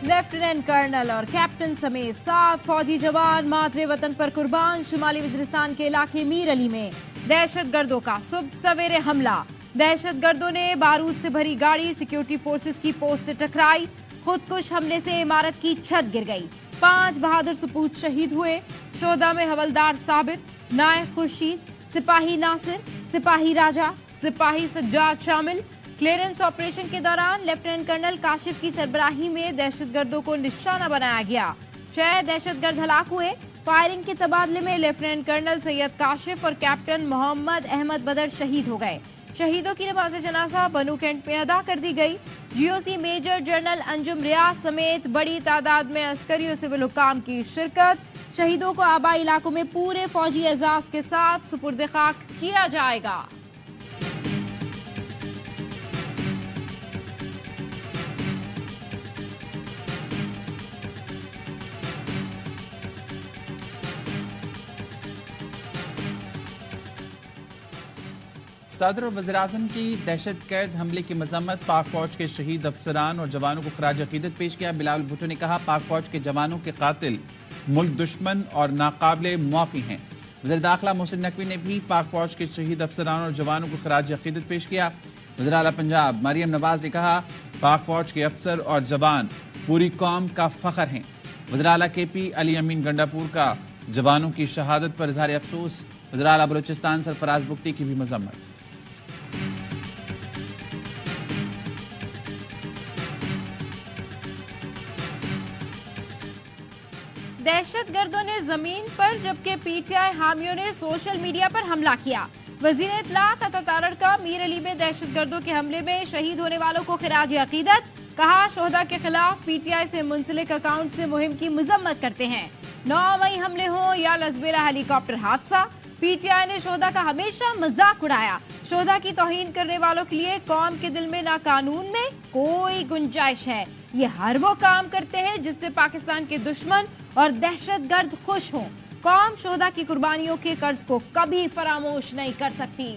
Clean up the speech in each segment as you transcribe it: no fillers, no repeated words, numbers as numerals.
Lieutenant colonel और captain समेत 7 फौजी जवान मादरे वतन पर कुर्बान। शुमाली वजीरिस्तान के इलाके मीर अली में दहशतगर्दों का सुबह सवेरे हमला। दहशतगर्दों ने बारूद से भरी गाड़ी सिक्योरिटी फोर्सेस की पोस्ट से टकराई। खुदकुश हमले से इमारत की छत गिर गई। 5 बहादुर सपूत शहीद हुए। शोहदा में हवलदार साबिर, नायक खुर्शीद, सिपाही नासिर, सिपाही राजा, सिपाही सज्जाद शामिल। क्लियरेंस ऑपरेशन के दौरान लेफ्टिनेंट कर्नल काशिफ की सरबराही में दहशतगर्दों को निशाना बनाया गया। 6 दहशतगर्द हलाक हुए। फायरिंग के तबादले में लेफ्टिनेंट कर्नल सैयद काशिफ और कैप्टन मोहम्मद अहमद बदर शहीद हो गए। शहीदों की नमाज जनाजा बनू कैंट में अदा कर दी गई। जीओसी मेजर जनरल अंजुम रियाज समेत बड़ी तादाद में अस्करी और सिविल हुकाम की शिरकत। शहीदों को आबाई इलाकों में पूरे फौजी एजाज के साथ सुपुर्द खाक किया जाएगा। सदर और वज़ीर-ए-आज़म की दहशतगर्द हमले की मजम्मत। पाक फौज के शहीद अफसरान और जवानों को खराज अकीदत पेश किया। बिलावल भुट्टो ने कहा, पाक फौज के जवानों के कातिल मुल्क दुश्मन और नाकाबिले मुआफ़ी हैं। वज़ीर दाखिला मोहसिन नकवी ने भी पाक फौज के शहीद अफसरान और जवानों को खराज अकीदत पेश किया। वज़ीर आला पंजाब मरियम नवाज ने कहा, पाक फौज के अफसर और जवान पूरी कौम का फ़ख्र हैं। वज़ीर आला KP अली अमीन गंडापुर का जवानों की शहादत पर इज़हार अफसोस। वज़ीर आला बलूचिस्तान सरफराज बुगटी की भी मजम्मत। दहशतगर्दों ने जमीन पर जबकि PTI हामियों ने सोशल मीडिया पर हमला किया। वजीर इत्तलात अता तारड़ का मीर अली में दहशतगर्दों के हमले में शहीद होने वालों को खिराज अकीदत। कहा, शोहदा के खिलाफ PTI से मुंसलिक अकाउंट से मुहिम की मजम्मत करते हैं। 9 मई हमले हो या लजबेला हेलीकॉप्टर हादसा, PTI ने शोहदा का हमेशा मजाक उड़ाया। शोहदा की तौहीन करने वालों के लिए कौम के दिल में ना कानून में कोई गुंजाइश है। ये हर वो काम करते हैं जिससे पाकिस्तान के दुश्मन और दहशतगर्द खुश हों। कौम शोहदा की कुर्बानियों के कर्ज को कभी फरामोश नहीं कर सकती।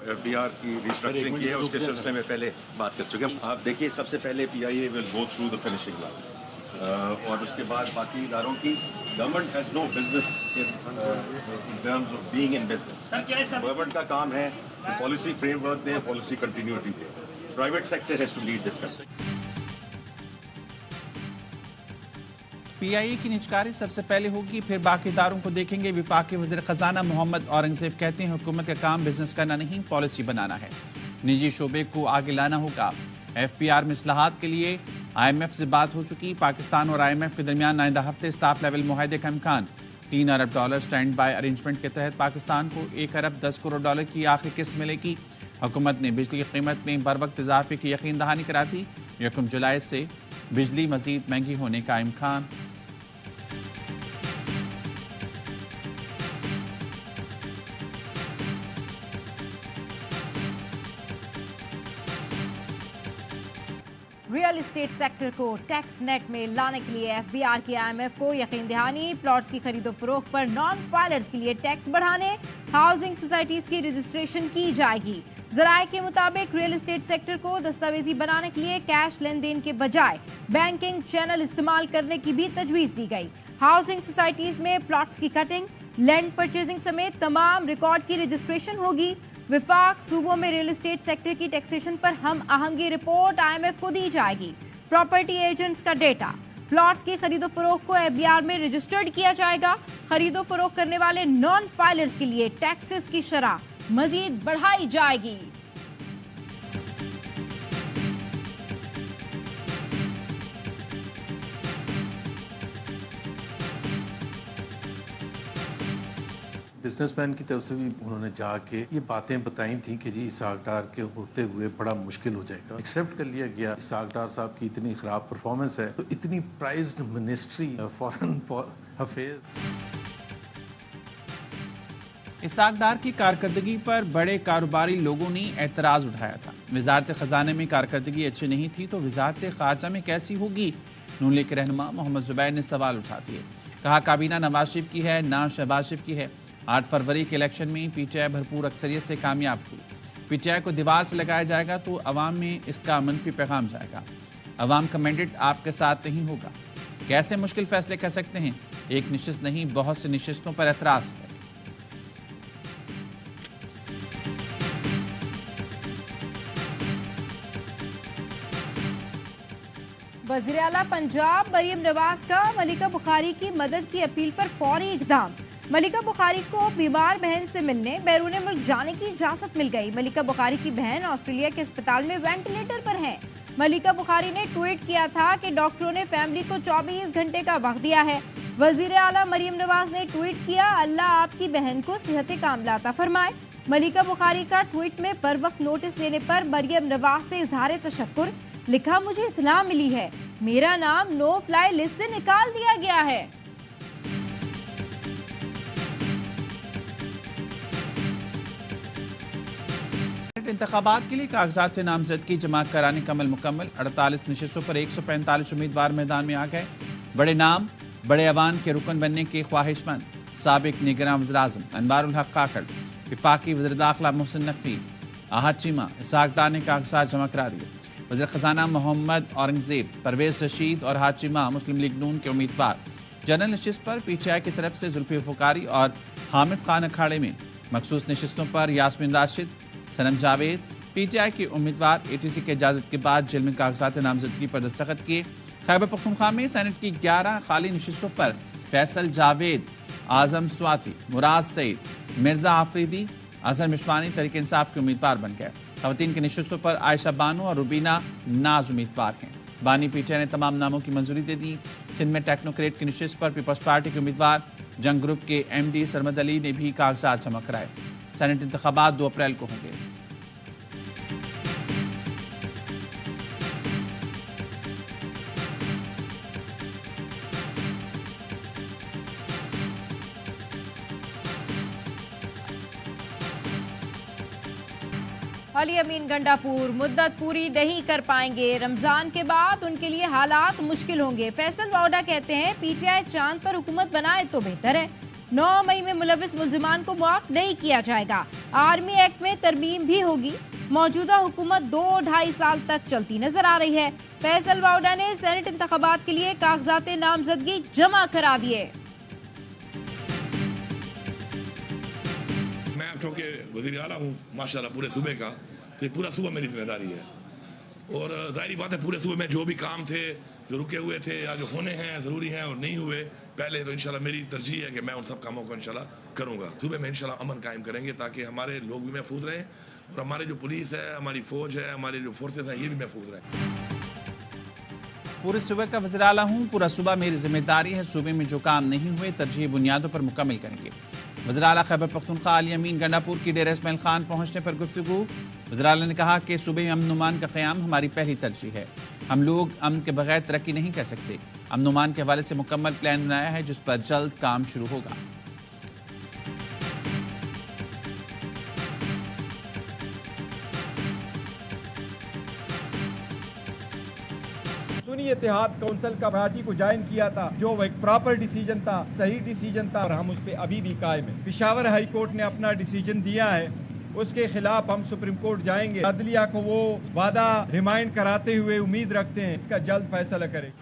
FBR की रिस्ट्रक्चरिंग की है, उसके सिलसिले में पहले बात कर चुके हैं। आप देखिए, सबसे पहले PIA will go through the finishing line और उसके बाद बाकी इदारों की। Government has no business in terms of being in business. Government का काम है पॉलिसी फ्रेमवर्क दें, पॉलिसी कंटिन्यूटी दें। Private sector has to lead this country. PIA की निचकारी सबसे पहले होगी, फिर बाकी इदारों को देखेंगे। विफाकी वज़ीर खजाना मोहम्मद औरंगजेब कहते हैं, हुकूमत का काम बिजनेस करना नहीं, पॉलिसी बनाना है। निजी शोबे को आगे लाना होगा। FPR में इस्लाहात के लिए IMF से बात हो चुकी। पाकिस्तान और IMF के दरमियान आइंदा हफ्ते स्टाफ लेवल मुआहदे का इम्कान। $3 अरब स्टैंड बाय अरेंजमेंट के तहत पाकिस्तान को $1 अरब 10 करोड़ की आखिरी किस्त मिलेगी। हुकूमत ने बिजली की कीमत में बर वक्त इजाफे की यकीन दहानी करा दी। 1 जुलाई से बिजली मजीद महंगी होने का इम्कान। रियल इस्टेट सेक्टर को टैक्स नेट में लाने के लिए FBR की IMF को यकीन दहानी। प्लॉट्स की खरीदो फरोख्त पर नॉन फाइलर्स के लिए टैक्स बढ़ाने। हाउसिंग सोसाइटीज की रजिस्ट्रेशन की जाएगी। जराये के मुताबिक रियल इस्टेट सेक्टर को दस्तावेजी बनाने के लिए कैश लेन देन के बजाय बैंकिंग चैनल इस्तेमाल करने की भी तजवीज दी गई। हाउसिंग सोसाइटीज में प्लॉट्स की कटिंग, लैंड परचेजिंग समेत तमाम रिकॉर्ड की रजिस्ट्रेशन होगी। विफाक सूबों में रियल इस्टेट सेक्टर की टैक्सेशन पर हम आहंगी रिपोर्ट IMF को दी जाएगी। प्रॉपर्टी एजेंट्स का डेटा। प्लॉट्स की खरीदो फरोख्त को FBR में रजिस्टर्ड किया जाएगा। खरीदो फरोख्त करने वाले नॉन फाइलर्स के लिए टैक्सेस की शरह मजीद बढ़ाई जाएगी। बिजनेसमैन की तरफ से भी उन्होंने जाके ये बातें बताई थी कि जी इसहाक डार के होते हुए बड़ा मुश्किल हो जाएगा। एक्सेप्ट कर लिया गया। इसहाक डार साहब की इतनी खराब परफॉर्मेंस है तो इतनी प्राइज्ड मिनिस्ट्री फॉरेन अफेयर्स। इसहाक डार की कारकर्दगी पर बड़े कारोबारी लोगों ने एतराज उठाया था। वजारत खजाने में कारकर्दगी अच्छी नहीं थी तो वजारत खारजा में कैसी होगी। नून लीग के रहनुमा मोहम्मद जुबैर ने सवाल उठा दिए। कहा, काबीना नवाज शरीफ की है ना शहबाज शरीफ की है। 8 फरवरी के इलेक्शन में पीटीआई भरपूर अक्सरियत से कामयाब हुई। पीटीआई को दीवार से लगाया जाएगा तो अवाम में इसका मनफी पैगाम जाएगा। अवाम का मैंडेट आपके साथ नहीं होगा। कैसे मुश्किल फैसले कर सकते हैं? एक निशिस्त नहीं, बहुत से निशिस्तों पर एतराज है। वज़ीर आला पंजाब मरियम नवाज का मलिका बुखारी की मदद की अपील पर फौरी इक़दाम। मलिका बुखारी को बीमार बहन से मिलने बैरून मुल्क जाने की इजाजत मिल गई। मलिका बुखारी की बहन ऑस्ट्रेलिया के अस्पताल में वेंटिलेटर पर हैं। मलिका बुखारी ने ट्वीट किया था कि डॉक्टरों ने फैमिली को 24 घंटे का वक्त दिया है। वज़ीर आला मरियम नवाज ने ट्वीट किया, अल्लाह आपकी बहन को सेहत कामिला अता फरमाए। मलिका बुखारी का ट्वीट में बर वक्त नोटिस लेने पर मरियम नवाज से इजहार तशक्कुर। लिखा, मुझे इत्तला मिली है, मेरा नाम नो फ्लाई लिस्ट से निकाल दिया गया है। इंतखाबात के लिए कागजात से नामजदगी जमा कराने का अमल मुकम्मल। 48 नशिस्तों पर 145 उम्मीदवार मैदान में आ गए। बड़े नाम, बड़े अवान के रुकन बनने के ख्वाहिशमंद साबिक निगरान वज़ीर-ए-आज़म अनवारुल हक काकड़, वफाकी वज़ीर दाखिला मोहसिन नकवी, आहद चीमा, इसहाक डार ने कागजात जमा करा दिए। वज़ीर ख़जाना मोहम्मद औरंगज़ेब, परवेज़ रशीद और आहद चीमा मुस्लिम लीग नून के उम्मीदवार। जनरल नशिस्त पर पीटीआई की तरफ से जुल्फ़ी फ़ुकारी और हामिद खान अखाड़े में। मखसूस नशिस्तों पर यास्मीन राशिद, सनम जावेद पीटीआई के उम्मीदवार। एटीसी के इजाज़त के बाद जेल में कागजात नामजदगी पर दस्तखत किए। खैबर पख्तूनख्वा में सेनेट की 11 खाली नशिस्तों पर फैसल जावेद, आजम स्वाति, मुराद सईद, मिर्जा आफरीदी, अजहर मिशवानी तहरीक इंसाफ के उम्मीदवार बन गए। खवातीन की नशिस्तों पर आयशा बानो और रुबीना नाज उम्मीदवार हैं। बानी पीटीआई ने तमाम नामों की मंजूरी दे दी। सिंध में टेक्नोक्रेट की नशिस्त पर पीपल्स पार्टी के उम्मीदवार जंग ग्रुप के MD सरमद अली ने भी कागजात जमा कराए। सेनेट इंतखाबात 2 अप्रैल को होंगे। अली अमीन गंडापुर मुद्दत पूरी नहीं कर पाएंगे, रमजान के बाद उनके लिए हालात मुश्किल होंगे। फैसल वाउडा कहते हैं पीटीआई चांद पर हुकूमत बनाए तो बेहतर है। 9 मई में मुलविस मुल्जिमान को माफ नहीं किया जाएगा। आर्मी एक्ट में तरमीम भी होगी। मौजूदा हुकूमत 2-2.5 साल तक चलती नजर आ रही है। फैसल वाउडा ने सेनेट इंतखाबात के लिए कागजात नामजदगी जमा करा दिए। मैं चूँकि वज़ीर आला हूँ माशाल्लाह पूरे सूबे का, तो पूरा सूबा मेरी जिम्मेदारी है। और ज़ाहिर बात है पूरे सूबे में जो भी काम थे, जो रुके हुए थे या जो होने हैं ज़रूरी हैं और नहीं हुए पहले, तो इंशाल्लाह मेरी तरजीह है कि मैं उन सब कामों को इंशाल्लाह करूँगा। सूबे में इंशाल्लाह अमन कायम करेंगे ताकि हमारे लोग भी महफूज रहें और हमारे जो पुलिस है, हमारी फ़ौज है, हमारे जो फोर्सेस हैं, ये भी महफूज रहें। पूरे सूबे का वज़ीर आला हूँ, पूरा सूबा मेरी जिम्मेदारी है। सूबे में जो काम नहीं हुए तरजीह बुनियादों पर मुकम्मल करेंगे। वज़ीर आला खैबर पख्तूनख्वा अली अमीन गंडापुर की डेरा इस्माइल खान पहुँचने पर गुफ्तगू। वज़ीर आला ने कहा कि सूबे में अमन-नुमान का क़याम हमारी पहली तरजीह है। हम लोग अमन के बगैर तरक्की नहीं कर सकते। अमन-नुमान के हवाले से मुकम्मल प्लान बनाया है जिस पर जल्द काम शुरू होगा। सुन्नी इत्तेहाद काउंसिल का पार्टी को ज्वाइन किया था, जो एक प्रॉपर डिसीजन था, सही डिसीजन था और हम उस पर अभी भी कायम हैं। पेशावर हाई कोर्ट ने अपना डिसीजन दिया है, उसके खिलाफ हम सुप्रीम कोर्ट जाएंगे। अदलिया को वो वादा रिमाइंड कराते हुए उम्मीद रखते हैं इसका जल्द फैसला करे।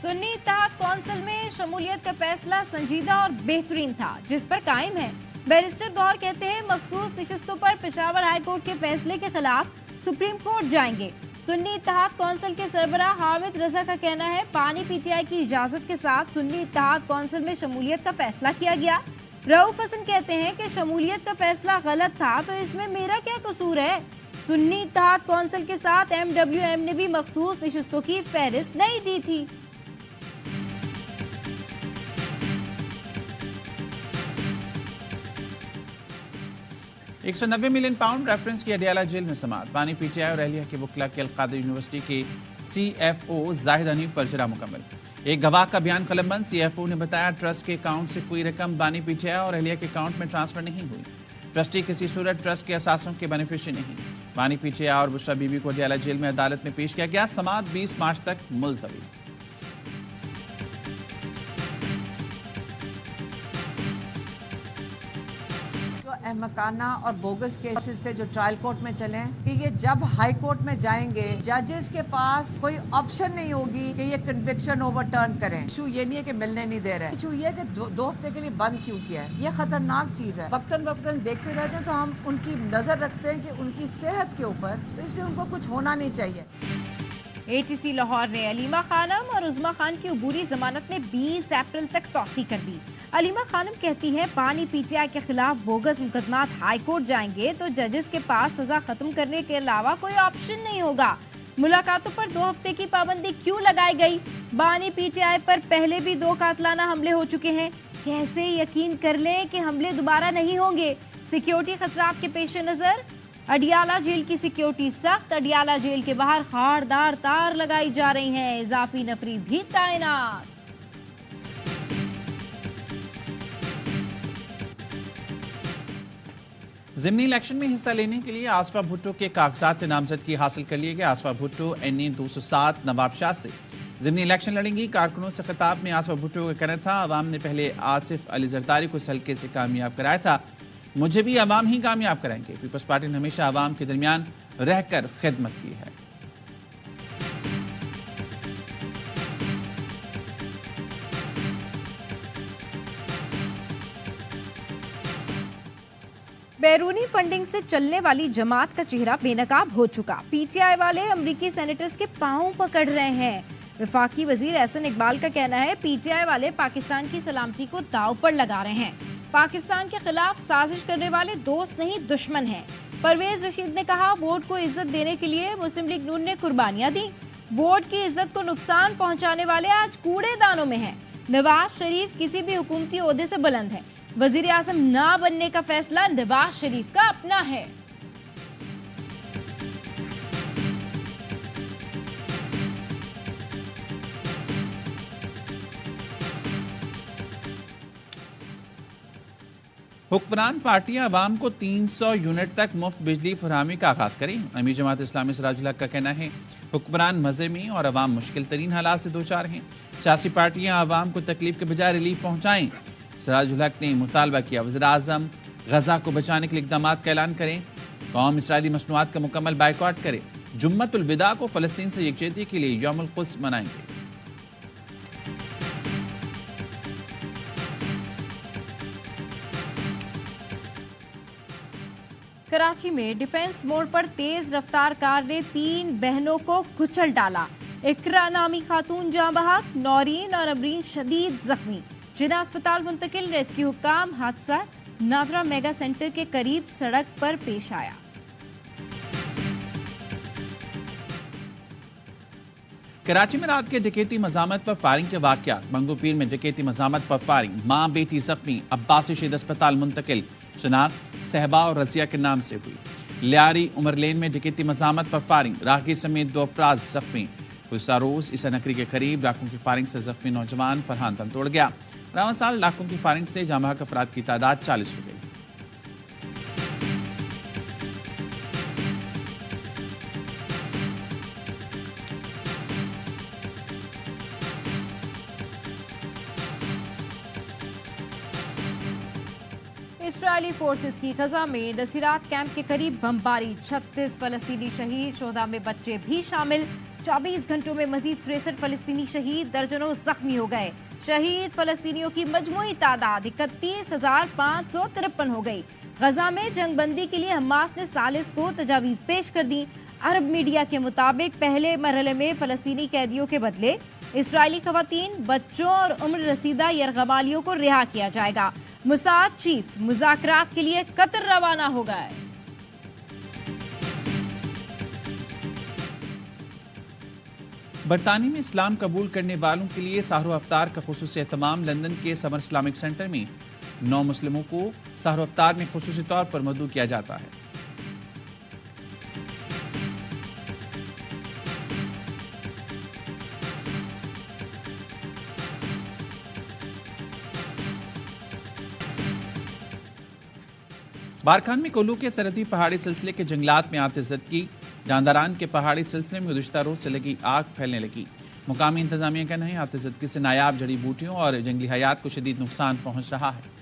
सुन्नी इत्तेहाद कौंसिल में शमूलियत का फैसला संजीदा और बेहतरीन था जिस पर कायम है। बैरिस्टर गौर कहते हैं मखसूस निशस्तों पर पेशावर हाई कोर्ट के फैसले के खिलाफ सुप्रीम कोर्ट जाएंगे। सुन्नी इत्तेहाद कौंसिल के सरबराह हामिद रजा का कहना है पानी पीटीआई की इजाजत के साथ सुन्नी इत्तेहाद कौंसिल में शमूलियत का फैसला किया गया। रऊफ हसन कहते हैं कि शमूलियत का फैसला गलत था तो इसमें मेरा क्या कसूर है। सुन्नी इत्तेहाद कौंसिल के साथ MWM ने भी मखसूस निशस्तों की फहरिस्त नहीं दी थी। £190 मिलियन रेफरेंस की अडियाला जेल में समाअत। पानी पीटीआई और अहलिया के वकला की अलकादर यूनिवर्सिटी के CFO जाहिद हनीफ पर जरा मुकम्मल। एक गवाह का बयान कलमबंद। CFO ने बताया ट्रस्ट के अकाउंट से कोई रकम बानी पीटीआई और अहलिया के अकाउंट में ट्रांसफर नहीं हुई। ट्रस्टी किसी सूरत ट्रस्ट के असासों के बेनिफिशियरी नहीं। बानी पीटीआई और बुशरा बीबी को अडियाला जेल में अदालत में पेश किया गया। समाअत 20 मार्च तक मुलतवी। अहमकाना और बोगस केसेस थे जो ट्रायल कोर्ट में चले कि ये जब हाई कोर्ट में जाएंगे जजेस के पास कोई ऑप्शन नहीं होगी कि ये कन्विक्शन ओवरटर्न करें। इशू ये नहीं है कि मिलने नहीं दे रहे, इशू ये कि दो हफ्ते के लिए बंद क्यों किया है। ये खतरनाक चीज है। वक्तन देखते रहते हैं तो हम उनकी नजर रखते हैं कि उनकी सेहत के ऊपर, तो इससे उनको कुछ होना नहीं चाहिए। एटीसी लाहौर ने अलीमा खानम और उज़मा खान की अबूरी जमानत में 20 अप्रैल तक तौसी कर दी। अलीमा खानम कहती है पानी पीटीआई के खिलाफ बोगस मुकदमात हाई कोर्ट जाएंगे तो जजेस के पास सजा खत्म करने के अलावा कोई ऑप्शन नहीं होगा। मुलाकातों पर 2 हफ्ते की पाबंदी क्यों लगाई गई? बानी पीटीआई पर पहले भी 2 कातलाना हमले हो चुके हैं। कैसे यकीन कर लें कि हमले दोबारा नहीं होंगे? सिक्योरिटी खतरात के पेश नजर अडियाला जेल की सिक्योरिटी सख्त। अडियाला जेल के बाहर खारदार तार लगाई जा रही हैं। इजाफी नफरी भी तैनात। ज़िमनी इलेक्शन में हिस्सा लेने के लिए आसफा भुट्टो के कागजात से नामजदगी हासिल कर लिए गए। आसफा भुट्टो NA 207 नवाबशाह से ज़िमनी इलेक्शन लड़ेंगी। कारकुनों से खिताब में आसफा भुट्टो का कहना था, अवाम ने पहले आसिफ अली जरदारी को इस हल्के से कामयाब कराया था, मुझे भी अवाम ही कामयाब कराएंगे। पीपल्स पार्टी ने हमेशा अवाम के दरमियान रहकर खिदमत की है। बैरूनी फंडिंग से चलने वाली जमात का चेहरा बेनकाब हो चुका। पीटीआई वाले अमरीकी सेनेटर्स के पांव पकड़ रहे हैं। वफाकी वजीर एहसन इकबाल का कहना है पीटीआई वाले पाकिस्तान की सलामती को दांव पर लगा रहे हैं। पाकिस्तान के खिलाफ साजिश करने वाले दोस्त नहीं दुश्मन हैं। परवेज रशीद ने कहा वोट को इज्जत देने के लिए मुस्लिम लीग नून ने कुर्बानियां दी। वोट की इज्जत को नुकसान पहुंचाने वाले आज कूड़ेदानों में हैं। नवाज शरीफ किसी भी हुकूमती ओहदे से बुलंद है। वजीर आजम ना बनने का फैसला नवाज शरीफ का अपना है। हुक्मरान पार्टियां अवाम को 300 यूनिट तक मुफ्त बिजली फरहमी का आगाज करें। अमीर जमात इस्लामी सिराजुल हक का कहना है हुक्मरान मजे में और अवाम मुश्किल तरीन हालात से दो चार हैं। सियासी पार्टियां अवाम को तकलीफ के बजाय रिलीफ पहुंचाएं। सिराजुल हक ने मुतालबा किया वज़ीर आज़म गजा को बचाने के लिए इक़दाम का ऐलान करें। कौम इसराइली मसनूआत का मुकम्मल बाइकआउट करे। जुम्मतुल विदा को फ़लस्तीन से यकजहती के लिए यौमुल क़ुद्स मनाएंगे। कराची में डिफेंस मोड़ पर तेज रफ्तार कार ने 3 बहनों को कुचल डाला। इकरा नामी खातून जाँ बहक, नौरीन और अमरीन शदीद जख्मी, जिन्हें अस्पताल मुंतकिल। रेस्क्यू हुक्काम हादसा नादरा मेगा सेंटर के करीब सड़क पर पेश आया। कराची में रात के डकैती मजामत पर फायरिंग के वाकयात। मंगोपीर में डकैती मजामत पर फायरिंग, मां बेटी जख्मी, अब्बासी शहीद अस्पताल मुंतकिल। शनाख्त सहबा और रजिया के नाम से हुई। लियारी उमर लेन में डकैती मजामत पर फायरिंग, राहगीर समेत 2 अफराद जख्मी। गुज़श्ता रोज ईसा नकरी के करीब लाखों की फायरिंग से जख्मी नौजवान फरहान दम तोड़ गया। रवां साल लाखों की फायरिंग से जामा हक अफराद की तादाद 40 हो गई। इसराइली फोर्सेस की गजा में नसीरात कैंप के करीब बमबारी, 36 फलस्तीनी शहीद, शोहदा में बच्चे भी शामिल। 24 घंटों में मजीद 63 फलस्तीनी शहीद, दर्जनों जख्मी हो गए। शहीद फलस्तीनियों की मजमूई तादाद 31,553 हो गई। गजा में जंगबंदी के लिए हमास ने सालिस को तजावीज़ पेश कर दी। अरब मीडिया के मुताबिक पहले मरहले में फलस्तीनी कैदियों के बदले इसराइली खवातीन, बच्चों और उम्र रसीदा यरगमालियों को रिहा किया जाएगा। मुसाद चीफ मुज़ाकरात के लिए कतर रवाना हो गए। बरतानी में इस्लाम कबूल करने वालों के लिए सहर अफ्तार का खुसूसी एहतमाम। लंदन के समर इस्लामिक सेंटर में 9 मुस्लिमों को सहर अफ्तार में खुसूसी तौर पर मदऊ किया जाता है। बारखान में कोल्लू के सरहदी पहाड़ी सिलसिले के जंगलात में आतिशज़दगी। जानदारान के पहाड़ी सिलसिले में गुज़श्ता रोज से लगी आग फैलने लगी। मुकामी इंतजामिया का कहना है आतिशज़दगी से नायाब जड़ी बूटियों और जंगली हयात को शदीद नुकसान पहुंच रहा है।